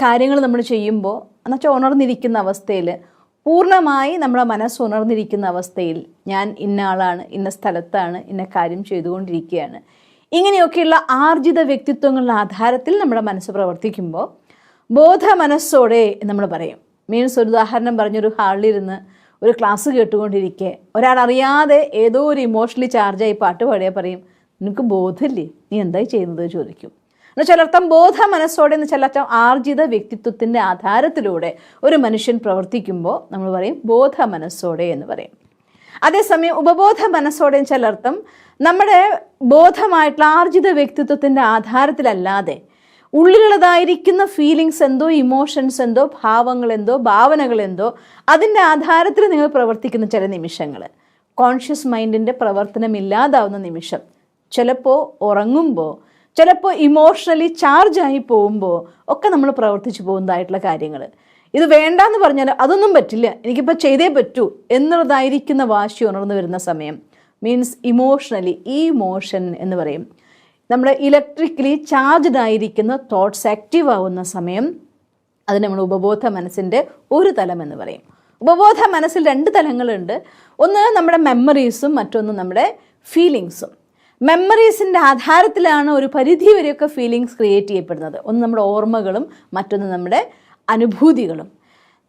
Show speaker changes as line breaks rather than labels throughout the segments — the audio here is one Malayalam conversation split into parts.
കാര്യങ്ങൾ നമ്മൾ ചെയ്യുമ്പോൾ എന്നുവെച്ചാൽ ഉണർന്നിരിക്കുന്ന അവസ്ഥയിൽ, പൂർണ്ണമായി നമ്മുടെ മനസ്സ് ഉണർന്നിരിക്കുന്ന അവസ്ഥയിൽ ഞാൻ ഇന്ന ആളാണ്, ഇന്ന സ്ഥലത്താണ്, ഇന്ന കാര്യം ചെയ്തുകൊണ്ടിരിക്കുകയാണ്, ഇങ്ങനെയൊക്കെയുള്ള ആർജിത വ്യക്തിത്വങ്ങളുടെ ആധാരത്തിൽ നമ്മുടെ മനസ്സ് പ്രവർത്തിക്കുമ്പോൾ ബോധ മനസ്സോടെ നമ്മൾ പറയും. മീൻസ് ഒരു ഉദാഹരണം പറഞ്ഞൊരു ഹാളിലിരുന്ന് ഒരു ക്ലാസ് കേട്ടുകൊണ്ടിരിക്കെ ഒരാളറിയാതെ ഏതോ ഒരു ഇമോഷണലി ചാർജായി പാട്ട് പാടിയാൽ പറയും, നിനക്ക് ബോധമില്ലേ, നീ എന്തായി ചെയ്യുന്നത് ചോദിക്കും. എന്ന് ചിലർത്ഥം ബോധ മനസ്സോടെ എന്ന് ചിലർത്ഥം ആർജിത വ്യക്തിത്വത്തിൻ്റെ ആധാരത്തിലൂടെ ഒരു മനുഷ്യൻ പ്രവർത്തിക്കുമ്പോൾ നമ്മൾ പറയും ബോധ മനസ്സോടെ എന്ന് പറയും. അതേസമയം ഉപബോധ മനസ്സോടെ ചിലർത്ഥം നമ്മുടെ ബോധമായിട്ടുള്ള ആർജിത വ്യക്തിത്വത്തിൻ്റെ ആധാരത്തിലല്ലാതെ ഉള്ളിലുള്ളതായിരിക്കുന്ന ഫീലിങ്സ് എന്തോ, ഇമോഷൻസ് എന്തോ, ഭാവങ്ങളെന്തോ, ഭാവനകളെന്തോ, അതിൻ്റെ ആധാരത്തിൽ നിങ്ങൾ പ്രവർത്തിക്കുന്ന ചില നിമിഷങ്ങൾ, കോൺഷ്യസ് മൈൻഡിൻ്റെ പ്രവർത്തനമില്ലാതാവുന്ന നിമിഷം, ചിലപ്പോൾ ഉറങ്ങുമ്പോൾ, ചിലപ്പോൾ ഇമോഷണലി ചാർജായി പോകുമ്പോൾ ഒക്കെ നമ്മൾ പ്രവർത്തിച്ചു പോകുന്നതായിട്ടുള്ള കാര്യങ്ങൾ. ഇത് വേണ്ടാന്ന് പറഞ്ഞാൽ അതൊന്നും പറ്റില്ല, എനിക്കിപ്പോൾ ചെയ്തേ പറ്റൂ എന്നുള്ളതായിരിക്കുന്ന വാശി ഉണർന്നു വരുന്ന സമയം, മീൻസ് ഇമോഷണലി, ഈ ഇമോഷൻ എന്ന് പറയും. നമ്മുടെ ഇലക്ട്രിക്കലി ചാർജ്ഡ് ആയിരിക്കുന്ന തോട്ട്സ് ആക്റ്റീവ് ആവുന്ന സമയം, അത് നമ്മൾ ഉപബോധ മനസ്സിൻ്റെ ഒരു തലം എന്ന് പറയും. ഉപബോധ മനസ്സിൽ 2 തലങ്ങളുണ്ട്. ഒന്ന് നമ്മുടെ മെമ്മറീസും, മറ്റൊന്ന് നമ്മുടെ ഫീലിങ്സും. മെമ്മറീസിൻ്റെ ആധാരത്തിലാണ് ഒരു പരിധി വരെയൊക്കെ ഫീലിങ്സ് ക്രിയേറ്റ് ചെയ്യപ്പെടുന്നത്. ഒന്ന് നമ്മുടെ ഓർമ്മകളും, മറ്റൊന്ന് നമ്മുടെ അനുഭൂതികളും.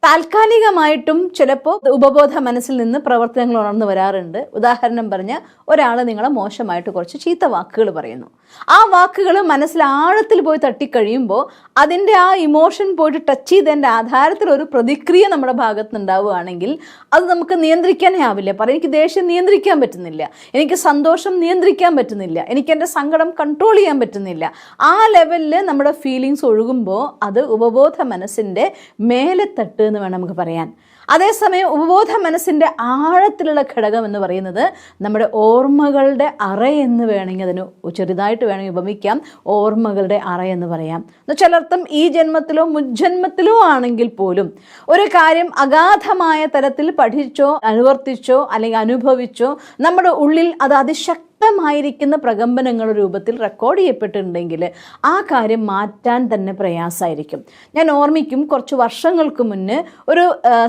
താൽക്കാലികമായിട്ടും ചിലപ്പോൾ ഉപബോധ മനസ്സിൽ നിന്ന് പ്രവർത്തനങ്ങൾ ഉണർന്നു വരാറുണ്ട്. ഉദാഹരണം പറഞ്ഞാൽ ഒരാൾ നിങ്ങളെ മോശമായിട്ട് കുറച്ച് ചീത്ത വാക്കുകൾ പറയുന്നു. ആ വാക്കുകൾ മനസ്സിൽ ആഴത്തിൽ പോയി തട്ടിക്കഴിയുമ്പോൾ അതിൻ്റെ ആ ഇമോഷൻ പോയിട്ട് ടച്ച് ചെയ്തതിൻ്റെ ആധാരത്തിൽ ഒരു പ്രതിക്രിയ നമ്മുടെ ഭാഗത്ത് ഉണ്ടാവുകയാണെങ്കിൽ അത് നമുക്ക് നിയന്ത്രിക്കാനേ ആവില്ല. എനിക്ക് ദേഷ്യം നിയന്ത്രിക്കാൻ പറ്റുന്നില്ല, എനിക്ക് സന്തോഷം നിയന്ത്രിക്കാൻ പറ്റുന്നില്ല, എനിക്ക് എൻ്റെ സങ്കടം കൺട്രോൾ ചെയ്യാൻ പറ്റുന്നില്ല. ആ ലെവലിൽ നമ്മുടെ ഫീലിങ്സ് ഒഴുകുമ്പോൾ അത് ഉപബോധ മനസ്സിൻ്റെ മേലെ തട്ട് എന്ന് വേണം നമുക്ക് പറയാൻ. അതേസമയം ഉപബോധ മനസ്സിൻ്റെ ആഴത്തിലുള്ള ഘടകം എന്ന് പറയുന്നത് നമ്മുടെ ഓർമ്മകളുടെ അറ എന്ന് വേണമെങ്കിൽ അതിന് ചെറുതായിട്ട് വേണമെങ്കിൽ ഉപമിക്കാം. ഓർമ്മകളുടെ അറ എന്ന് പറയാം. ചിലർത്ഥം ഈ ജന്മത്തിലോ മുജ്ജന്മത്തിലോ ആണെങ്കിൽ പോലും ഒരു കാര്യം അഗാധമായ തരത്തിൽ പഠിച്ചോ, അനുവർത്തിച്ചോ, അല്ലെങ്കിൽ അനുഭവിച്ചോ നമ്മുടെ ഉള്ളിൽ അത് അതിശക്തമായിരിക്കുന്ന പ്രകമ്പനങ്ങളുടെ രൂപത്തിൽ റെക്കോർഡ് ചെയ്യപ്പെട്ടിട്ടുണ്ടെങ്കിൽ ആ കാര്യം മാറ്റാൻ തന്നെ പ്രയാസമായിരിക്കും. ഞാൻ ഓർമ്മിക്കും, കുറച്ച് വർഷങ്ങൾക്ക് മുന്നേ ഒരു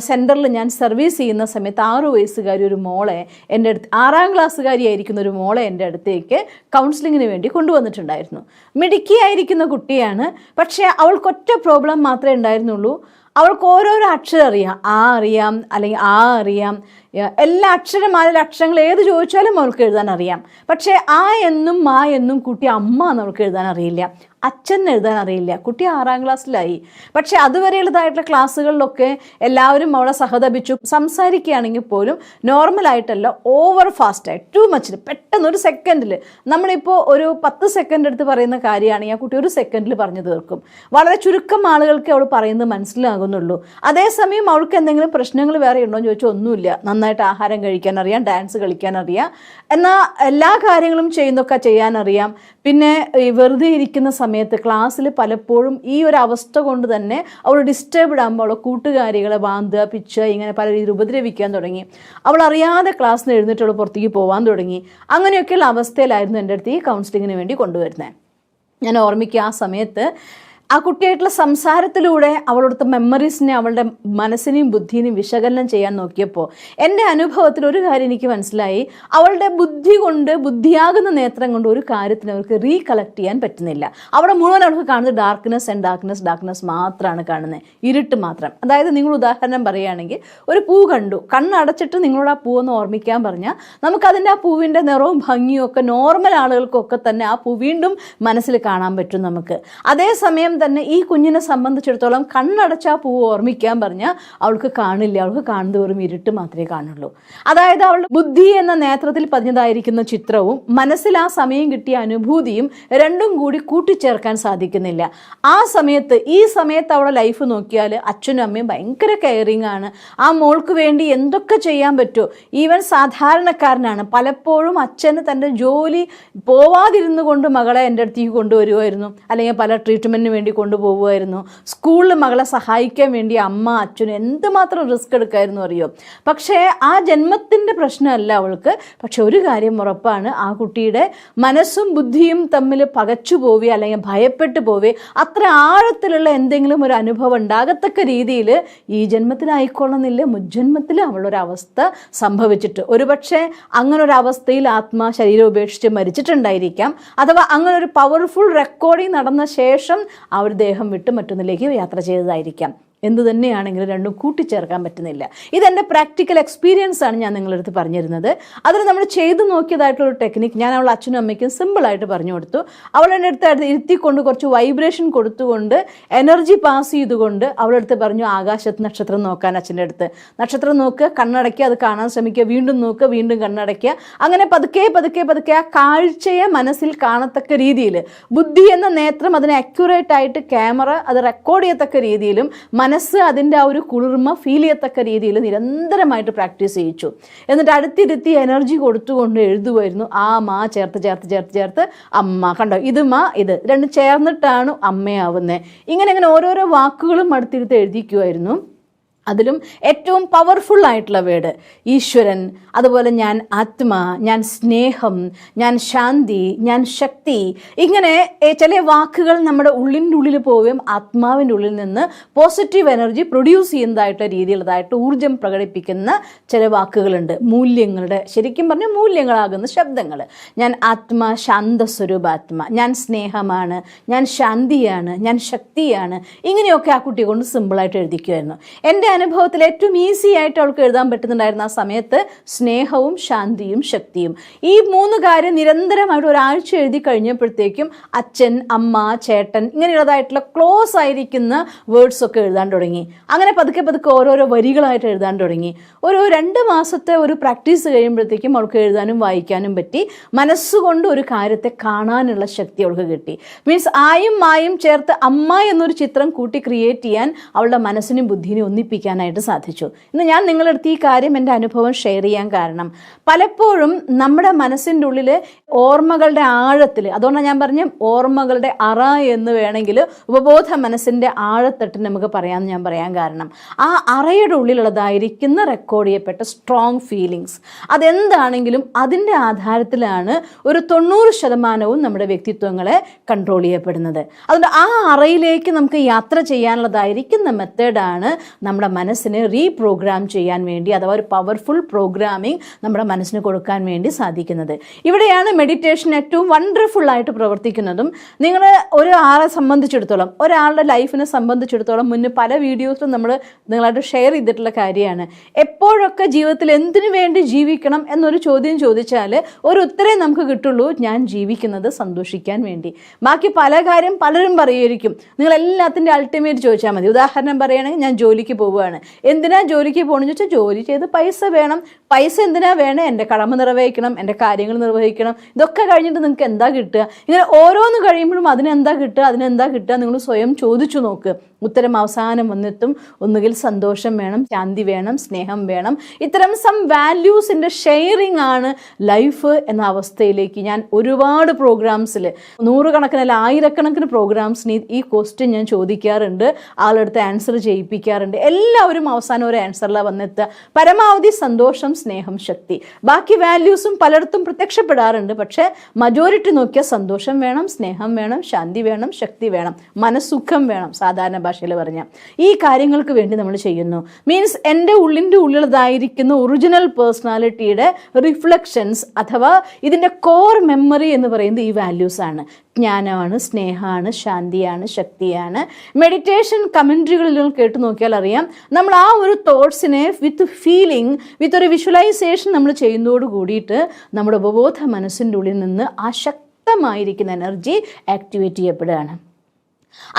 സെൻറ്ററിൽ ഞാൻ സർവീസ് ചെയ്യുന്ന സമയത്ത് 6 വയസ്സുകാരി ഒരു മോളെ എൻ്റെ അടുത്ത്, 6ാം ക്ലാസ്സുകാരിയായിരിക്കുന്ന ഒരു മോളെ എൻ്റെ അടുത്തേക്ക് കൗൺസിലിങ്ങിന് വേണ്ടി കൊണ്ടുവന്നിട്ടുണ്ടായിരുന്നു. മിടുക്കിയായിരിക്കുന്ന കുട്ടിയാണ്. പക്ഷേ അവൾക്കൊറ്റ പ്രോബ്ലം മാത്രമേ ഉണ്ടായിരുന്നുള്ളൂ. അവൾക്ക് ഓരോരോ അക്ഷരം അറിയാം. ആ അറിയാം, അല്ലെങ്കിൽ ആ അറിയാം, എല്ലാ അക്ഷരമാല അക്ഷരങ്ങൾ ഏത് ചോദിച്ചാലും അവൾക്ക് എഴുതാൻ അറിയാം. പക്ഷേ ആ എന്നും മാ എന്നും കുട്ടി അമ്മ എന്ന് അവൾക്ക് എഴുതാൻ അറിയില്ല, അച്ഛൻ എഴുതാൻ അറിയില്ല. കുട്ടി 6ാം ക്ലാസ്സിലായി. പക്ഷേ അതുവരെയുള്ളതായിട്ടുള്ള ക്ലാസ്സുകളിലൊക്കെ എല്ലാവരും അവളെ സഹതപിച്ചു. സംസാരിക്കുകയാണെങ്കിൽ പോലും നോർമലായിട്ടല്ല, ഓവർ ഫാസ്റ്റായി, ടു മച്ചിൽ, പെട്ടെന്ന് ഒരു സെക്കൻഡിൽ. നമ്മളിപ്പോൾ ഒരു 10 സെക്കൻഡ് എടുത്ത് പറയുന്ന കാര്യമാണെങ്കിൽ ആ കുട്ടി ഒരു സെക്കൻഡിൽ പറഞ്ഞു തീർക്കും. വളരെ ചുരുക്കം ആളുകൾക്ക് അവൾ പറയുന്നത് മനസ്സിലാകുന്നുള്ളൂ. അതേസമയം അവൾക്ക് എന്തെങ്കിലും പ്രശ്നങ്ങൾ വേറെ ഉണ്ടോ എന്ന് ചോദിച്ചാൽ ഒന്നുമില്ല. നന്നായിട്ട് ആഹാരം കഴിക്കാൻ അറിയാം, ഡാൻസ് കളിക്കാൻ അറിയാം, എന്നാൽ എല്ലാ കാര്യങ്ങളും ചെയ്യുന്നൊക്കെ ചെയ്യാനറിയാം. പിന്നെ വെറുതെ ഇരിക്കുന്ന സമയത്ത് ക്ലാസ്സിൽ പലപ്പോഴും ഈ ഒരു അവസ്ഥ കൊണ്ട് തന്നെ അവൾ ഡിസ്റ്റർബ്ഡ് ആകുമ്പോൾ അവളെ കൂട്ടുകാരികളെ വാന്തുക, പിച്ച്, ഇങ്ങനെ പല രീതിയിൽ ഉപദ്രവിക്കാൻ തുടങ്ങി. അവൾ അറിയാതെ ക്ലാസ്സിൽ നിന്ന് എഴുന്നേറ്റ് അവൾ പുറത്തേക്ക് പോകാൻ തുടങ്ങി. അങ്ങനെയൊക്കെയുള്ള അവസ്ഥയിലായിരുന്നു എൻ്റെ അടുത്ത് ഈ കൗൺസിലിങ്ങിന് വേണ്ടി കൊണ്ടുവരുന്നത്. ഞാൻ ഓർമ്മിക്കുക, ആ സമയത്ത് ആ കുട്ടിയായിട്ടുള്ള സംസാരത്തിലൂടെ അവളോടുത്ത മെമ്മറീസിനെ, അവളുടെ മനസ്സിനെയും ബുദ്ധിനെയും വിശകലനം ചെയ്യാൻ നോക്കിയപ്പോൾ എൻ്റെ അനുഭവത്തിൽ ഒരു കാര്യം എനിക്ക് മനസ്സിലായി. അവളുടെ ബുദ്ധി കൊണ്ട്, ബുദ്ധിയാകുന്ന നേത്രം കൊണ്ട് ഒരു കാര്യത്തിന് അവർക്ക് റീകളക്ട് ചെയ്യാൻ പറ്റുന്നില്ല. അവിടെ മുഴുവൻ അവൾക്ക് കാണുന്നത് ഡാർക്ക്നെസ് ആൻഡ് ഡാർക്ക്നെസ്, ഡാർക്ക്നെസ് മാത്രമാണ് കാണുന്നത്, ഇരുട്ട് മാത്രം. അതായത് നിങ്ങൾ ഉദാഹരണം പറയുകയാണെങ്കിൽ ഒരു പൂ കണ്ടു, കണ്ണടച്ചിട്ട് നിങ്ങളോട് ആ പൂവെന്ന് ഓർമ്മിക്കാൻ പറഞ്ഞാൽ നമുക്കതിൻ്റെ ആ പൂവിൻ്റെ നിറവും ഭംഗിയും ഒക്കെ നോർമൽ ആളുകൾക്കൊക്കെ തന്നെ ആ പൂ വീണ്ടും മനസ്സിൽ കാണാൻ പറ്റും നമുക്ക്. അതേസമയം തന്നെ ഈ കുഞ്ഞിനെ സംബന്ധിച്ചിടത്തോളം കണ്ണടച്ച ആ പൂവ് ഓർമ്മിക്കാൻ പറഞ്ഞാൽ അവൾക്ക് കാണില്ല, അവൾക്ക് കാണുന്നത് വെറും ഇരുട്ട് മാത്രമേ കാണുള്ളൂ. അതായത് അവളുടെ ബുദ്ധി എന്ന നേത്രത്തിൽ പതിഞ്ഞതായിരിക്കുന്ന ചിത്രവും മനസ്സിൽ ആ സമയം കിട്ടിയ അനുഭൂതിയും രണ്ടും കൂടി കൂട്ടിച്ചേർക്കാൻ സാധിക്കുന്നില്ല. ആ സമയത്ത്, ഈ സമയത്ത് അവളുടെ ലൈഫ് നോക്കിയാൽ അച്ഛനും അമ്മയും ഭയങ്കര കെയറിങ് ആണ്. ആ മോൾക്ക് വേണ്ടി എന്തൊക്കെ ചെയ്യാൻ പറ്റുമോ, ഈവൻ സാധാരണക്കാരനാണ്. പലപ്പോഴും അച്ഛന് തൻ്റെ ജോലി പോവാതിരുന്നു കൊണ്ട് മകളെ എൻ്റെ അടുത്തേക്ക് കൊണ്ടുവരുമായിരുന്നു, അല്ലെങ്കിൽ പല ട്രീറ്റ്മെൻറ്റിന് വേണ്ടി വേണ്ടി കൊണ്ടുപോകുമായിരുന്നു. സ്കൂളിൽ മകളെ സഹായിക്കാൻ വേണ്ടി അമ്മ അച്ഛനും എന്തുമാത്രം റിസ്ക് എടുക്കായിരുന്നു അറിയോ. പക്ഷേ ആ ജന്മത്തിൻ്റെ പ്രശ്നമല്ല അവൾക്ക്. പക്ഷെ ഒരു കാര്യം ഉറപ്പാണ്, ആ കുട്ടിയുടെ മനസ്സും ബുദ്ധിയും തമ്മിൽ പകച്ചു പോവേ അല്ലെങ്കിൽ ഭയപ്പെട്ടു പോവേ അത്ര ആഴത്തിലുള്ള എന്തെങ്കിലും ഒരു അനുഭവം ഉണ്ടാകത്തക്ക രീതിയിൽ ഈ ജന്മത്തിലായിക്കൊള്ളുന്നില്ല, മുജ്ജന്മത്തിൽ അവളൊരവസ്ഥ സംഭവിച്ചിട്ട് ഒരുപക്ഷെ അങ്ങനൊരവസ്ഥയിൽ ആത്മാ ശരീരം ഉപേക്ഷിച്ച് മരിച്ചിട്ടുണ്ടായിരിക്കാം. അഥവാ അങ്ങനെ ഒരു പവർഫുൾ റെക്കോർഡിങ് നടന്ന ശേഷം അവർ ദേഹം വിട്ട് മറ്റൊന്നിലേക്ക് യാത്ര ചെയ്തതായിരിക്കാം. എന്തു തന്നെയാണെങ്കിലും രണ്ടും കൂട്ടിച്ചേർക്കാൻ പറ്റുന്നില്ല. ഇതെൻ്റെ പ്രാക്ടിക്കൽ എക്സ്പീരിയൻസ് ആണ് ഞാൻ നിങ്ങളുടെ അടുത്ത് പറഞ്ഞിരുന്നത്. അതിന് നമ്മൾ ചെയ്തു നോക്കിയതായിട്ടുള്ളൊരു ടെക്നിക്ക് ഞാൻ അവൾ അച്ഛനും അമ്മയ്ക്കും സിമ്പിളായിട്ട് പറഞ്ഞു കൊടുത്തു. അവളുടെ അടുത്ത് ഇരുത്തിക്കൊണ്ട് കുറച്ച് വൈബ്രേഷൻ കൊടുത്തുകൊണ്ട് എനർജി പാസ് ചെയ്തുകൊണ്ട് അവളുടെ അടുത്ത് പറഞ്ഞു, ആകാശത്ത് നക്ഷത്രം നോക്കാൻ അച്ഛൻ്റെ അടുത്ത്. നക്ഷത്രം നോക്കുക, കണ്ണടയ്ക്കുക, അത് കാണാൻ ശ്രമിക്കുക, വീണ്ടും നോക്കുക, വീണ്ടും കണ്ണടയ്ക്കുക. അങ്ങനെ പതുക്കെ പതുക്കെ പതുക്കെ ആ കാഴ്ചയെ മനസ്സിൽ കാണത്തക്ക രീതിയിൽ, ബുദ്ധി എന്ന നേത്രം അതിനെ അക്യുറേറ്റ് ആയിട്ട് ക്യാമറ അത് റെക്കോർഡ് ചെയ്യത്തക്ക രീതിയിലും മനസ്സ് അതിൻ്റെ ആ ഒരു കുളിർമ ഫീൽ ചെയ്യത്തക്ക രീതിയിൽ നിരന്തരമായിട്ട് പ്രാക്ടീസ് ചെയ്യിച്ചു. എന്നിട്ട് അടുത്തിരുത്തി എനർജി കൊടുത്തുകൊണ്ട് എഴുതുമായിരുന്നു. ആ മാ ചേർത്ത് ചേർത്ത് ചേർത്ത് ചേർത്ത് അമ്മ, കണ്ടോ ഇത് മാ ഇത് രണ്ടും ചേർന്നിട്ടാണ് അമ്മയാവുന്നത്. ഇങ്ങനെ ഓരോരോ വാക്കുകളും അടുത്തിരുത്ത് എഴുതിക്കുമായിരുന്നു. അതിലും ഏറ്റവും പവർഫുൾ ആയിട്ടുള്ള വേർഡ് ഈശ്വരൻ, അതുപോലെ ഞാൻ ആത്മാ, ഞാൻ സ്നേഹം, ഞാൻ ശാന്തി, ഞാൻ ശക്തി, ഇങ്ങനെ ചില വാക്കുകൾ നമ്മുടെ ഉള്ളിൻ്റെ ഉള്ളിൽ പോവുകയും ആത്മാവിൻ്റെ ഉള്ളിൽ നിന്ന് പോസിറ്റീവ് എനർജി പ്രൊഡ്യൂസ് ചെയ്യുന്നതായിട്ട് രീതിയിലുള്ളതായിട്ട് ഊർജം പ്രകടിപ്പിക്കുന്ന ചില വാക്കുകളുണ്ട്. മൂല്യങ്ങളുടെ, ശരിക്കും പറഞ്ഞാൽ മൂല്യങ്ങളാകുന്ന ശബ്ദങ്ങൾ. ഞാൻ ആത്മാ, ശാന്തസ്വരൂപാത്മ, ഞാൻ സ്നേഹമാണ്, ഞാൻ ശാന്തിയാണ്, ഞാൻ ശക്തിയാണ്, ഇങ്ങനെയൊക്കെ ആ കുട്ടിയെ കൊണ്ട് സിമ്പിളായിട്ട് എഴുതിക്കുമായിരുന്നു. എൻ്റെ അനുഭവത്തിൽ ഏറ്റവും ഈസി ആയിട്ട് അവൾക്ക് എഴുതാൻ പറ്റുന്നുണ്ടായിരുന്ന ആ സമയത്ത് സ്നേഹവും ശാന്തിയും ശക്തിയും, ഈ മൂന്ന് കാര്യം നിരന്തരമായിട്ട് ഒരാഴ്ച എഴുതി കഴിഞ്ഞപ്പോഴത്തേക്കും അച്ഛൻ, അമ്മ, ചേട്ടൻ ഇങ്ങനെയുള്ളതായിട്ടുള്ള ക്ലോസ് ആയിരിക്കുന്ന വേർഡ്സ് ഒക്കെ എഴുതാൻ തുടങ്ങി. അങ്ങനെ പതുക്കെ പതുക്കെ ഓരോരോ വരികളായിട്ട് എഴുതാൻ തുടങ്ങി. ഒരു 2 മാസത്തെ ഒരു പ്രാക്ടീസ് കഴിയുമ്പോഴത്തേക്കും അവൾക്ക് എഴുതാനും വായിക്കാനും പറ്റി. മനസ്സുകൊണ്ട് ഒരു കാര്യത്തെ കാണാനുള്ള ശക്തി അവൾക്ക് കിട്ടി. മീൻസ് ആയും മായും ചേർത്ത് അമ്മ എന്നൊരു ചിത്രം കൂട്ടി ക്രിയേറ്റ് ചെയ്യാൻ അവളുടെ മനസ്സിനും ബുദ്ധിനും ഒന്നിപ്പിക്കാൻ സാധിച്ചു. ഇന്ന് ഞാൻ നിങ്ങളുടെ അടുത്ത് ഈ കാര്യം എൻ്റെ അനുഭവം ഷെയർ ചെയ്യാൻ കാരണം, പലപ്പോഴും നമ്മുടെ മനസ്സിൻ്റെ ഉള്ളിൽ ഓർമ്മകളുടെ ആഴത്തിൽ, അതുകൊണ്ടാണ് ഞാൻ പറഞ്ഞ ഓർമ്മകളുടെ അറ എന്ന് വേണമെങ്കിൽ ഉപബോധ മനസ്സിൻ്റെ ആഴത്തട്ടിന് നമുക്ക് പറയാമെന്ന് ഞാൻ പറയാൻ കാരണം, ആ അറയുടെ ഉള്ളിലുള്ളതായിരിക്കുന്ന റെക്കോർഡ് ചെയ്യപ്പെട്ട സ്ട്രോങ് ഫീലിങ്സ് അതെന്താണെങ്കിലും അതിൻ്റെ ആധാരത്തിലാണ് ഒരു 90% നമ്മുടെ വ്യക്തിത്വങ്ങളെ കൺട്രോൾ ചെയ്യപ്പെടുന്നത്. അതുകൊണ്ട് ആ അറയിലേക്ക് നമുക്ക് യാത്ര ചെയ്യാനുള്ളതായിരിക്കുന്ന മെത്തേഡാണ് നമ്മുടെ മനസ്സിനെ റീപ്രോഗ്രാം ചെയ്യാൻ വേണ്ടി, അഥവാ ഒരു പവർഫുൾ പ്രോഗ്രാമിംഗ് നമ്മുടെ മനസ്സിന് കൊടുക്കാൻ വേണ്ടി സാധിക്കുന്നത്. ഇവിടെയാണ് മെഡിറ്റേഷൻ ഏറ്റവും വണ്ടർഫുൾ ആയിട്ട് പ്രവർത്തിക്കുന്നതും. നിങ്ങൾ ഒരാളെ സംബന്ധിച്ചിടത്തോളം, ഒരാളുടെ ലൈഫിനെ സംബന്ധിച്ചിടത്തോളം മുന്നേ പല വീഡിയോസിലും നമ്മൾ നിങ്ങളായിട്ട് ഷെയർ ചെയ്തിട്ടുള്ള കാര്യമാണ്, എപ്പോഴൊക്കെ ജീവിതത്തിൽ എന്തിനു വേണ്ടി ജീവിക്കണം എന്നൊരു ചോദ്യം ചോദിച്ചാൽ ഒരു ഉത്തരേ നമുക്ക് കിട്ടുള്ളൂ, ഞാൻ ജീവിക്കുന്നത് സന്തോഷിക്കാൻ വേണ്ടി. ബാക്കി പല കാര്യം പലരും പറയുമായിരിക്കും. നിങ്ങളെല്ലാത്തിൻ്റെ അൾട്ടിമേറ്റ് ചോദിച്ചാൽ മതി. ഉദാഹരണം പറയുകയാണെങ്കിൽ ഞാൻ ജോലിക്ക് പോവുകയാണ്, എന്തിനാ ജോലിക്ക് പോകണമെന്ന് ചോദിച്ചാൽ ജോലി ചെയ്ത് പൈസ വേണം. പൈസ എന്തിനാ വേണം? എൻ്റെ കടമ നിർവഹിക്കണം, എൻ്റെ കാര്യങ്ങൾ നിർവഹിക്കണം. ഇതൊക്കെ കഴിഞ്ഞിട്ട് നിങ്ങൾക്ക് എന്താ കിട്ടുക? ഇങ്ങനെ ഓരോന്ന് കഴിയുമ്പോഴും അതിനെന്താ കിട്ടുക നിങ്ങൾ സ്വയം ചോദിച്ചു നോക്ക്. ഉത്തരം അവസാനം വന്നെത്തും. ഒന്നുകിൽ സന്തോഷം വേണം, ശാന്തി വേണം, സ്നേഹം വേണം. ഇത്തരം സം വാല്യൂസിൻ്റെ ഷെയറിങ് ആണ് ലൈഫ് എന്ന അവസ്ഥയിലേക്ക് ഞാൻ ഒരുപാട് പ്രോഗ്രാംസിൽ, 100 കണക്കിന് അല്ല 1000 പ്രോഗ്രാംസിന് ഈ ക്വസ്റ്റ്യൻ ഞാൻ ചോദിക്കാറുണ്ട്, ആളെടുത്ത് ആൻസർ ചെയ്യിപ്പിക്കാറുണ്ട്. എല്ലാവരും അവസാനം ഒരു ആൻസറിലാണ് വന്നെത്തുക. പരമാവധി സന്തോഷം, സ്നേഹം, ശക്തി. ബാക്കി വാല്യൂസും പലയിടത്തും പ്രത്യക്ഷപ്പെടാറുണ്ട്. പക്ഷേ മജോറിറ്റി നോക്കിയാൽ സന്തോഷം വേണം, സ്നേഹം വേണം, ശാന്തി വേണം, ശക്തി വേണം, മനസ്സുഖം വേണം. സാധാരണ ഭാഷയിൽ പറഞ്ഞാൽ ഈ കാര്യങ്ങൾക്ക് വേണ്ടി നമ്മൾ ചെയ്യുന്നു. മീൻസ് എൻ്റെ ഉള്ളിൻ്റെ ഉള്ളിലുള്ളതായിരിക്കുന്ന ഒറിജിനൽ പേഴ്സണാലിറ്റിയുടെ റിഫ്ലക്ഷൻസ്, അഥവാ ഇതിൻ്റെ കോർ മെമ്മറി എന്ന് പറയുന്നത് ഈ വാല്യൂസാണ്. ജ്ഞാനമാണ്, സ്നേഹമാണ്, ശാന്തിയാണ്, ശക്തിയാണ്. മെഡിറ്റേഷൻ കമൻട്രികളിൽ കേട്ട് നോക്കിയാൽ അറിയാം, നമ്മൾ ആ ഒരു തോട്ട്സിനെ വിത്ത് ഫീലിംഗ്, വിത്ത് ഒരു വിഷ്വലൈസേഷൻ നമ്മൾ ചെയ്യുന്നതോട് കൂടിയിട്ട് നമ്മുടെ ഉപബോധ മനസ്സിൻ്റെ ഉള്ളിൽ നിന്ന് ആ ശക്തമായിരിക്കുന്ന എനർജി ആക്ടിവേറ്റ് ചെയ്യപ്പെടുകയാണ്.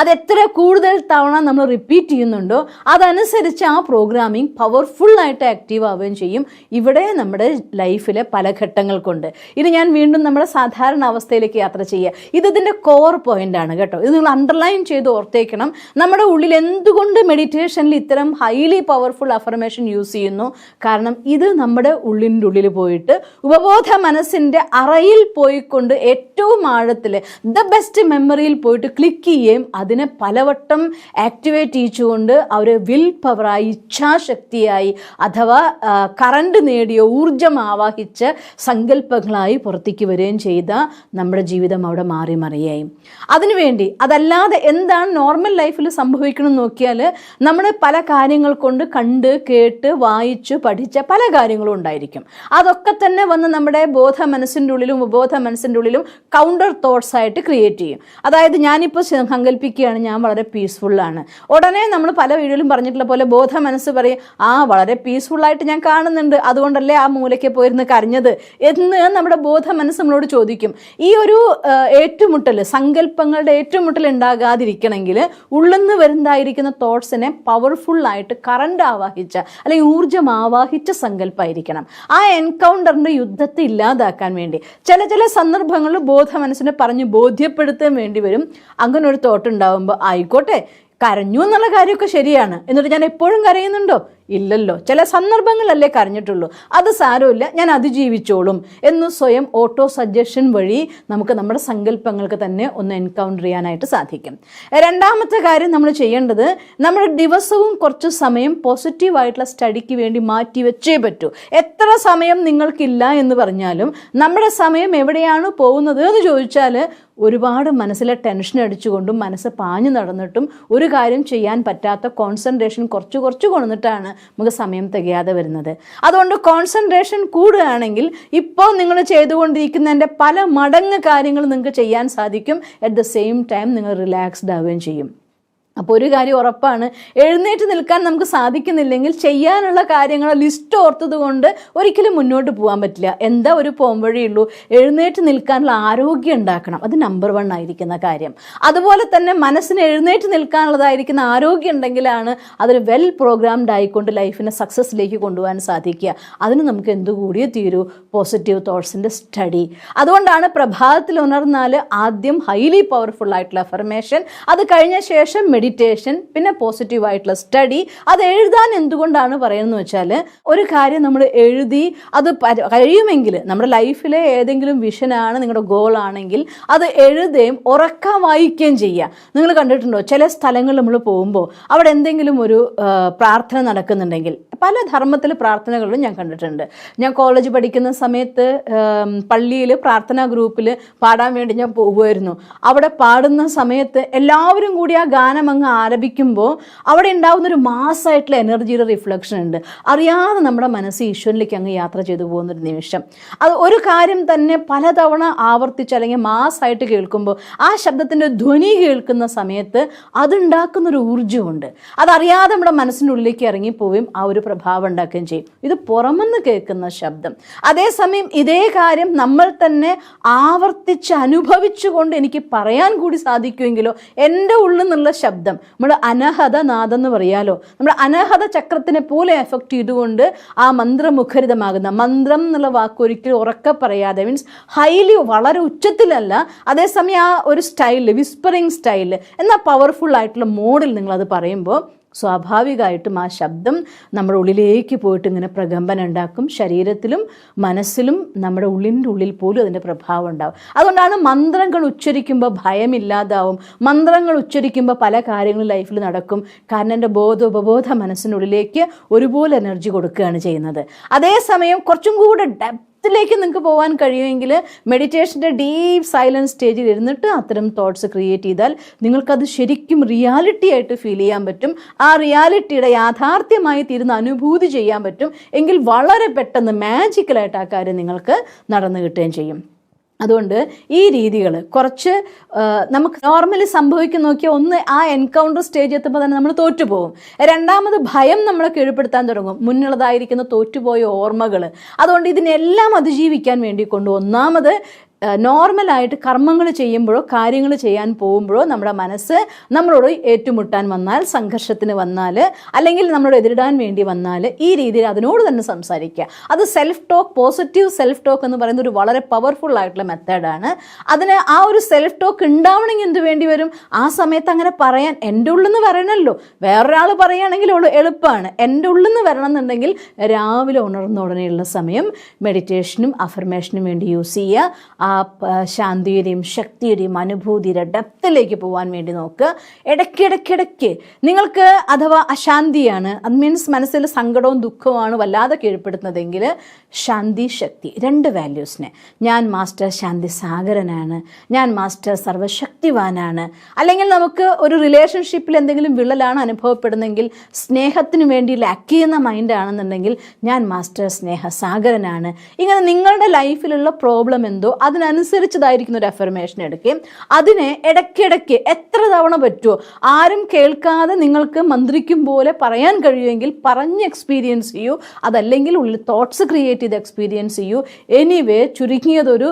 അതെത്ര കൂടുതൽ തവണ നമ്മൾ റിപ്പീറ്റ് ചെയ്യുന്നുണ്ടോ അതനുസരിച്ച് ആ പ്രോഗ്രാമിംഗ് പവർഫുള്ളായിട്ട് ആക്റ്റീവ് ആവുകയും ചെയ്യും. ഇവിടെ നമ്മുടെ ലൈഫിലെ പല ഘട്ടങ്ങൾ കൊണ്ട് ഇത് ഞാൻ വീണ്ടും നമ്മുടെ സാധാരണ അവസ്ഥയിലേക്ക് യാത്ര ചെയ്യുക. ഇതിൻ്റെ കോർ പോയിൻ്റാണ് കേട്ടോ. ഇത് നിങ്ങൾ അണ്ടർലൈൻ ചെയ്ത് ഓർത്തേക്കണം. നമ്മുടെ ഉള്ളിൽ എന്തുകൊണ്ട് മെഡിറ്റേഷനിൽ ഇത്തരം ഹൈലി പവർഫുൾ അഫർമേഷൻ യൂസ് ചെയ്യുന്നു? കാരണം ഇത് നമ്മുടെ ഉള്ളിൻ്റെ ഉള്ളിൽ പോയിട്ട് ഉപബോധ മനസ്സിൻ്റെ അറയിൽ പോയിക്കൊണ്ട് ഏറ്റവും ആഴത്തിൽ ദ ബെസ്റ്റ് മെമ്മറിയിൽ പോയിട്ട് ക്ലിക്ക് ചെയ്യുകയും അതിനെ പലവട്ടം ആക്ടിവേറ്റ് ചെയ്യിച്ചുകൊണ്ട് അവർ വിൽ പവറായി, ഇച്ഛാശക്തിയായി, അഥവാ കറണ്ട് നേടിയ ഊർജം ആവാഹിച്ച സങ്കല്പങ്ങളായി പുറത്തേക്ക് വരികയും ചെയ്ത നമ്മുടെ ജീവിതം അവിടെ മാറി മറിയായി. അതിനുവേണ്ടി അതല്ലാതെ എന്താണ് നോർമൽ ലൈഫിൽ സംഭവിക്കണമെന്ന് നോക്കിയാൽ നമ്മൾ പല കാര്യങ്ങൾ കൊണ്ട് കണ്ട് കേട്ട് വായിച്ചു പഠിച്ച പല കാര്യങ്ങളും ഉണ്ടായിരിക്കും. അതൊക്കെ തന്നെ വന്ന് നമ്മുടെ ബോധ മനസ്സിൻ്റെ ഉള്ളിലും ഉപബോധ മനസ്സിൻ്റെ ഉള്ളിലും കൗണ്ടർ തോട്ട്സ് ആയിട്ട് ക്രിയേറ്റ് ചെയ്യും. അതായത് ഞാനിപ്പോൾ സങ്കല്പിക്കുകയാണ് ഞാൻ വളരെ പീസ്ഫുള്ളാണ്. ഉടനെ നമ്മൾ പല വീഡിയോയിലും പറഞ്ഞിട്ടുള്ള പോലെ ബോധ മനസ്സ് പറയും, വളരെ പീസ്ഫുള്ളായിട്ട് ഞാൻ കാണുന്നുണ്ട്, അതുകൊണ്ടല്ലേ ആ മൂലയ്ക്ക് പോയിരുന്ന് കരഞ്ഞത് എന്ന് നമ്മുടെ ബോധ മനസ്സ് നമ്മളോട് ചോദിക്കും. ഈ ഒരു ഏറ്റുമുട്ടൽ, സങ്കല്പങ്ങളുടെ ഏറ്റുമുട്ടൽ ഉണ്ടാകാതിരിക്കണമെങ്കിൽ ഉള്ളിൽ നിന്ന് വരുന്നതായിരിക്കുന്ന തോട്ട്സിനെ പവർഫുള്ളായിട്ട് കറണ്ട് ആവാഹിച്ച അല്ലെങ്കിൽ ഊർജ്ജം ആവാഹിച്ച സങ്കല്പമായിരിക്കണം. ആ എൻകൗണ്ടറിൻ്റെ യുദ്ധത്തെ ഇല്ലാതാക്കാൻ വേണ്ടി ചില സന്ദർഭങ്ങളിൽ ബോധ മനസ്സിനെ പറഞ്ഞ് ബോധ്യപ്പെടുത്താൻ വേണ്ടി വരും. അങ്ങനെ ഒരു തോട്ട് ഉണ്ടാകുമ്പോൾ ആയിക്കോട്ടെ, കരഞ്ഞു എന്നുള്ള കാര്യമൊക്കെ ശരിയാണ്, എന്നിട്ട് ഞാൻ എപ്പോഴും കരയുന്നുണ്ടോ? ഇല്ലല്ലോ, ചില സന്ദർഭങ്ങളല്ലേ കരഞ്ഞിട്ടുള്ളൂ, അത് സാരമില്ല, ഞാൻ അതിജീവിച്ചോളും എന്ന് സ്വയം ഓട്ടോ സജഷൻ വഴി നമുക്ക് നമ്മുടെ സങ്കല്പങ്ങൾക്ക് തന്നെ ഒന്ന് എൻകൗണ്ടർ ചെയ്യാനായിട്ട് സാധിക്കും. രണ്ടാമത്തെ കാര്യം നമ്മൾ ചെയ്യേണ്ടത്, നമ്മുടെ ദിവസവും കുറച്ച് സമയം പോസിറ്റീവായിട്ടുള്ള സ്റ്റഡിക്ക് വേണ്ടി മാറ്റി വെച്ചേ പറ്റൂ. എത്ര സമയം നിങ്ങൾക്കില്ല എന്ന് പറഞ്ഞാലും നമ്മുടെ സമയം എവിടെയാണ് പോകുന്നത് എന്ന് ചോദിച്ചാൽ ഒരുപാട് മനസ്സിലെ ടെൻഷൻ അടിച്ചുകൊണ്ടും മനസ്സ് പാഞ്ഞു നടന്നിട്ടും ഒരു കാര്യം ചെയ്യാൻ പറ്റാത്ത കോൺസെൻട്രേഷൻ കുറച്ച് കൊണ്ടിട്ടാണ് നമുക്ക് സമയം തികയാതെ വരുന്നത്. അതുകൊണ്ട് കോൺസെൻട്രേഷൻ കൂടുകയാണെങ്കിൽ ഇപ്പോൾ നിങ്ങൾ ചെയ്തുകൊണ്ടിരിക്കുന്നതിൻ്റെ പല മടങ്ങ് കാര്യങ്ങൾ നിങ്ങൾക്ക് ചെയ്യാൻ സാധിക്കും. അറ്റ് ദ സെയിം ടൈം നിങ്ങൾ റിലാക്സ്ഡ് ആവുകയും ചെയ്യും. അപ്പോൾ ഒരു കാര്യം ഉറപ്പാണ്, എഴുന്നേറ്റ് നിൽക്കാൻ നമുക്ക് സാധിക്കുന്നില്ലെങ്കിൽ ചെയ്യാനുള്ള കാര്യങ്ങളെ ലിസ്റ്റ് ഓർത്തത് കൊണ്ട് ഒരിക്കലും മുന്നോട്ട് പോകാൻ പറ്റില്ല. എന്താ ഒരു പോംവഴിയുള്ളൂ, എഴുന്നേറ്റ് നിൽക്കാനുള്ള ആരോഗ്യം ഉണ്ടാക്കണം. അത് നമ്പർ 1 ആയിരിക്കുന്ന കാര്യം. അതുപോലെ തന്നെ മനസ്സിന് എഴുന്നേറ്റ് നിൽക്കാനുള്ളതായിരിക്കുന്ന ആരോഗ്യം ഉണ്ടെങ്കിലാണ് അതൊരു വെൽ പ്രോഗ്രാംഡ് ആയിക്കൊണ്ട് ലൈഫിനെ സക്സസ്സിലേക്ക് കൊണ്ടുപോകാൻ സാധിക്കുക. അതിന് നമുക്ക് എന്തുകൂടിയേ തീരൂ, പോസിറ്റീവ് തോട്ട്സിൻ്റെ സ്റ്റഡി. അതുകൊണ്ടാണ് പ്രഭാതത്തിൽ ഉണർന്നാൽ ആദ്യം ഹൈലി പവർഫുൾ ആയിട്ടുള്ള അഫർമേഷൻ, അത് കഴിഞ്ഞ ശേഷം മെഡിറ്റേഷൻ, പിന്നെ പോസിറ്റീവായിട്ടുള്ള സ്റ്റഡി. അത് എഴുതാൻ എന്തുകൊണ്ടാണ് പറയുന്നത് വെച്ചാൽ, ഒരു കാര്യം നമ്മൾ എഴുതി അത് കഴിയുമെങ്കിൽ നമ്മുടെ ലൈഫിലെ ഏതെങ്കിലും വിഷനാണ് നിങ്ങളുടെ ഗോൾ ആണെങ്കിൽ അത് എഴുതുകയും ഉറക്കം വായിക്കുകയും ചെയ്യുക. നിങ്ങൾ കണ്ടിട്ടുണ്ടോ, ചില സ്ഥലങ്ങളിൽ നമ്മൾ പോകുമ്പോൾ അവിടെ എന്തെങ്കിലും ഒരു പ്രാർത്ഥന നടക്കുന്നുണ്ടെങ്കിൽ, പല ധർമ്മത്തിൽ പ്രാർത്ഥനകളും ഞാൻ കണ്ടിട്ടുണ്ട്. ഞാൻ കോളേജ് പഠിക്കുന്ന സമയത്ത് പള്ളിയിൽ പ്രാർത്ഥനാ ഗ്രൂപ്പിൽ പാടാൻ വേണ്ടി ഞാൻ പോകുമായിരുന്നു. അവിടെ പാടുന്ന സമയത്ത് എല്ലാവരും കൂടി ആ ഗാനം അങ്ങ് ആലപിക്കുമ്പോൾ അവിടെ ഉണ്ടാകുന്നൊരു മാസ്സായിട്ടുള്ള എനർജിയുടെ റിഫ്ലക്ഷൻ ഉണ്ട്. അറിയാതെ നമ്മുടെ മനസ്സ് ഈശ്വരനിലേക്ക് അങ്ങ് യാത്ര ചെയ്തു പോകുന്നൊരു നിമിഷം. അത് ഒരു കാര്യം തന്നെ പലതവണ ആവർത്തിച്ച് അല്ലെങ്കിൽ മാസ്സായിട്ട് കേൾക്കുമ്പോൾ ആ ശബ്ദത്തിൻ്റെ ധ്വനി കേൾക്കുന്ന സമയത്ത് അതുണ്ടാക്കുന്നൊരു ഊർജ്ജമുണ്ട്. അതറിയാതെ നമ്മുടെ മനസ്സിൻ്റെ ഉള്ളിലേക്ക് ഇറങ്ങിപ്പോവുകയും ആ ഒരു പ്രഭാവം ഉണ്ടാക്കുകയും ചെയ്യും. ഇത് പുറമെന്ന് കേൾക്കുന്ന ശബ്ദം. അതേസമയം ഇതേ കാര്യം നമ്മൾ തന്നെ ആവർത്തിച്ച് അനുഭവിച്ചുകൊണ്ട് എനിക്ക് പറയാൻ കൂടി സാധിക്കുമെങ്കിലോ, എൻ്റെ ഉള്ളിൽ നിന്നുള്ള ശബ്ദം, നമ്മുടെ അനഹത നാദം എന്ന് പറയാലോ, നമ്മുടെ അനഹത ചക്രത്തിനെ പോലെ എഫക്റ്റ് ചെയ്തുകൊണ്ട് ആ മന്ത്രമുഖരിതമാകുന്ന മന്ത്രം എന്നുള്ള വാക്ക് ഒരിക്കലും ഉറക്കെ പറയാതെ, മീൻസ് ഹൈലി വളരെ ഉച്ചത്തിലല്ല, അതേസമയം ആ ഒരു സ്റ്റൈലിൽ, വിസ്പറിങ് സ്റ്റൈലിൽ, എന്നാൽ പവർഫുൾ ആയിട്ടുള്ള മോഡിൽ നിങ്ങളത് പറയുമ്പോൾ സ്വാഭാവികമായിട്ടും ആ ശബ്ദം നമ്മുടെ ഉള്ളിലേക്ക് പോയിട്ട് ഇങ്ങനെ പ്രകമ്പനം ഉണ്ടാക്കും. ശരീരത്തിലും മനസ്സിലും നമ്മുടെ ഉള്ളിൻ്റെ ഉള്ളിൽ പോലും അതിൻ്റെ പ്രഭാവം ഉണ്ടാവും. അതുകൊണ്ടാണ് മന്ത്രങ്ങൾ ഉച്ചരിക്കുമ്പോൾ ഭയമില്ലാതാവും, മന്ത്രങ്ങൾ ഉച്ചരിക്കുമ്പോൾ പല കാര്യങ്ങളും ലൈഫിൽ നടക്കും. കാരണം എൻ്റെ ഉപബോധ മനസ്സിനുള്ളിലേക്ക് ഒരുപോലെ എനർജി കൊടുക്കുകയാണ് ചെയ്യുന്നത്. അതേസമയം കുറച്ചും കൂടെ ിലേക്ക് നിങ്ങൾക്ക് പോകാൻ കഴിയുമെങ്കിൽ മെഡിറ്റേഷൻ്റെ ഡീപ്പ് സൈലൻസ് സ്റ്റേജിൽ ഇരുന്നിട്ട് അത്തരം തോട്ട്സ് ക്രിയേറ്റ് ചെയ്താൽ നിങ്ങൾക്കത് ശരിക്കും റിയാലിറ്റി ആയിട്ട് ഫീൽ ചെയ്യാൻ പറ്റും. ആ റിയാലിറ്റിയുടെ യാഥാർത്ഥ്യമായി തീരുന്ന അനുഭൂതി ചെയ്യാൻ പറ്റും. എങ്കിൽ വളരെ പെട്ടെന്ന് മാജിക്കലായിട്ട് ആ കാര്യം നിങ്ങൾക്ക് നടന്നു കിട്ടുകയും ചെയ്യും. അതുകൊണ്ട് ഈ രീതികൾ കുറച്ച് നമുക്ക് നോർമലി സംഭവിക്കുന്ന നോക്കിയാൽ, ഒന്ന് ആ എൻകൗണ്ടർ സ്റ്റേജ് എത്തുമ്പോൾ തന്നെ നമ്മൾ തോറ്റുപോകും. രണ്ടാമത് ഭയം നമ്മളെ കീഴ്പ്പെടുത്താൻ തുടങ്ങും, മുന്നുള്ളതായിരിക്കുന്ന തോറ്റുപോയ ഓർമ്മകൾ. അതുകൊണ്ട് ഇതിനെല്ലാം അതിജീവിക്കാൻ വേണ്ടി കൊണ്ട് ഒന്നാമത് നോർമലായിട്ട് കർമ്മങ്ങൾ ചെയ്യുമ്പോഴോ കാര്യങ്ങൾ ചെയ്യാൻ പോകുമ്പോഴോ നമ്മുടെ മനസ്സ് നമ്മളോട് ഏറ്റുമുട്ടാൻ വന്നാൽ, സംഘർഷത്തിന് വന്നാൽ, അല്ലെങ്കിൽ നമ്മളോട് എതിരിടാൻ വേണ്ടി വന്നാൽ ഈ രീതിയിൽ അതിനോട് തന്നെ സംസാരിക്കുക. അത് self talk, positive self talk എന്ന് പറയുന്ന ഒരു വളരെ പവർഫുൾ ആയിട്ടുള്ള മെത്തേഡാണ്. അതിന് ആ ഒരു സെൽഫ് ടോക്ക് ഉണ്ടാവണമെങ്കിൽ എന്ത് വേണ്ടി വരും? ആ സമയത്ത് അങ്ങനെ പറയാൻ എൻ്റെ ഉള്ളിൽ നിന്ന് വരണമല്ലോ. വേറൊരാൾ പറയുകയാണെങ്കിൽ എളുപ്പമാണ്. എൻ്റെ ഉള്ളിൽ നിന്ന് വരണം എന്നുണ്ടെങ്കിൽ രാവിലെ ഉണർന്ന ഉടനെയുള്ള സമയം മെഡിറ്റേഷനും അഫർമേഷനും വേണ്ടി യൂസ് ചെയ്യുക. ആ ശാന്തിയുടെയും ശക്തിയുടെയും അനുഭൂതിയുടെ ഡെപ്തിലേക്ക് പോകാൻ വേണ്ടി നോക്കുക. ഇടയ്ക്കിടയ്ക്കിടയ്ക്ക് നിങ്ങൾക്ക് അഥവാ അശാന്തിയാണ്, അത് മീൻസ് മനസ്സിൽ സങ്കടവും ദുഃഖവുമാണ് വല്ലാതെ കീഴ്പ്പെടുത്തുന്നതെങ്കിൽ ശാന്തി ശക്തി 2 വാല്യൂസിനെ, ഞാൻ മാസ്റ്റർ ശാന്തി സാഗരനാണ്, ഞാൻ മാസ്റ്റർ സർവശക്തിവാനാണ്, അല്ലെങ്കിൽ നമുക്ക് ഒരു റിലേഷൻഷിപ്പിൽ എന്തെങ്കിലും വിള്ളലാണ് അനുഭവപ്പെടുന്നെങ്കിൽ സ്നേഹത്തിന് വേണ്ടി ലാക്ക് ചെയ്യുന്ന മൈൻഡാണെന്നുണ്ടെങ്കിൽ ഞാൻ മാസ്റ്റർ സ്നേഹസാഗരനാണ്. ഇങ്ങനെ നിങ്ങളുടെ ലൈഫിലുള്ള പ്രോബ്ലം എന്തോ അതിനനുസരിച്ചതായിരിക്കുന്ന ഒരു അഫർമേഷൻ എടുക്കുകയും അതിനെ ഇടയ്ക്കിടയ്ക്ക് എത്ര തവണ പറ്റുമോ ആരും കേൾക്കാതെ നിങ്ങൾക്ക് മന്ത്രിക്കും പോലെ പറയാൻ കഴിയുമെങ്കിൽ പറഞ്ഞ് എക്സ്പീരിയൻസ് ചെയ്യൂ. അതല്ലെങ്കിൽ ഉള്ളിൽ തോട്ട്സ് ക്രിയേറ്റ് ചെയ്ത് എക്സ്പീരിയൻസ് ചെയ്യൂ. എനിവേ ചുരുങ്ങിയതൊരു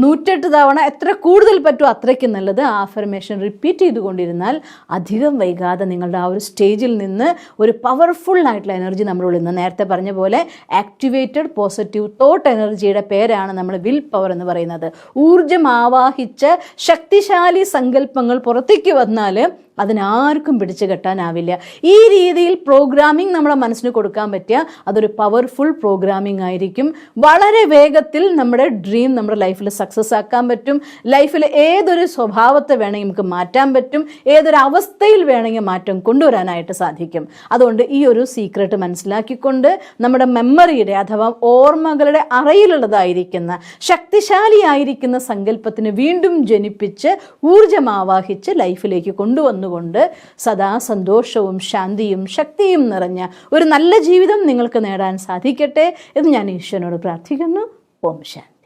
108 തവണ എത്ര കൂടുതൽ പറ്റുമോ അത്രയ്ക്ക് നല്ലത്. ആ അഫർമേഷൻ റിപ്പീറ്റ് ചെയ്തുകൊണ്ടിരുന്നാൽ അധികം വൈകാതെ നിങ്ങളുടെ ആ ഒരു സ്റ്റേജിൽ നിന്ന് ഒരു പവർഫുൾ ആയിട്ടുള്ള എനർജി നമ്മളുള്ളിൽ നിന്ന്, നേരത്തെ പറഞ്ഞ പോലെ ആക്ടിവേറ്റഡ് പോസിറ്റീവ് തോട്ട് എനർജിയുടെ പേരാണ് നമ്മൾ വിൽ പവർ എന്ന് പറയുന്നത്. ഊർജം ആവാഹിച്ച് ശക്തിശാലി സങ്കല്പങ്ങൾ പുറത്തേക്ക് വന്നാൽ അതിനാർക്കും പിടിച്ചു കെട്ടാനാവില്ല. ഈ രീതിയിൽ പ്രോഗ്രാമിംഗ് നമ്മുടെ മനസ്സിന് കൊടുക്കാൻ പറ്റിയ അതൊരു പവർഫുൾ പ്രോഗ്രാമിംഗ് ആയിരിക്കും. വളരെ വേഗത്തിൽ നമ്മുടെ ഡ്രീം നമ്മുടെ ലൈഫിൽ സക്സസ് ആക്കാൻ പറ്റും. ലൈഫിൽ ഏതൊരു സ്വഭാവത്തെ വേണമെങ്കിൽ നമുക്ക് മാറ്റാൻ പറ്റും. ഏതൊരു അവസ്ഥയിൽ വേണമെങ്കിൽ മാറ്റം കൊണ്ടുവരാനായിട്ട് സാധിക്കും. അതുകൊണ്ട് ഈ ഒരു സീക്രട്ട് മനസ്സിലാക്കിക്കൊണ്ട് നമ്മുടെ മെമ്മറിയുടെ അഥവാ ഓർമ്മകളുടെ അറയിലുള്ളതായിരിക്കുന്ന ശക്തിശാലിയായിരിക്കുന്ന സങ്കല്പത്തിന് വീണ്ടും ജനിപ്പിച്ച് ഊർജമാവാഹിച്ച് ലൈഫിലേക്ക് കൊണ്ടുവന്നു കൊണ്ട് സദാ സന്തോഷവും ശാന്തിയും ശക്തിയും നിറഞ്ഞ ഒരു നല്ല ജീവിതം നിങ്ങൾക്ക് നേടാൻ സാധിക്കട്ടെ എന്ന് ഞാൻ ഈശ്വരനോട് പ്രാർത്ഥിക്കുന്നു. ഓം ശാന്തി.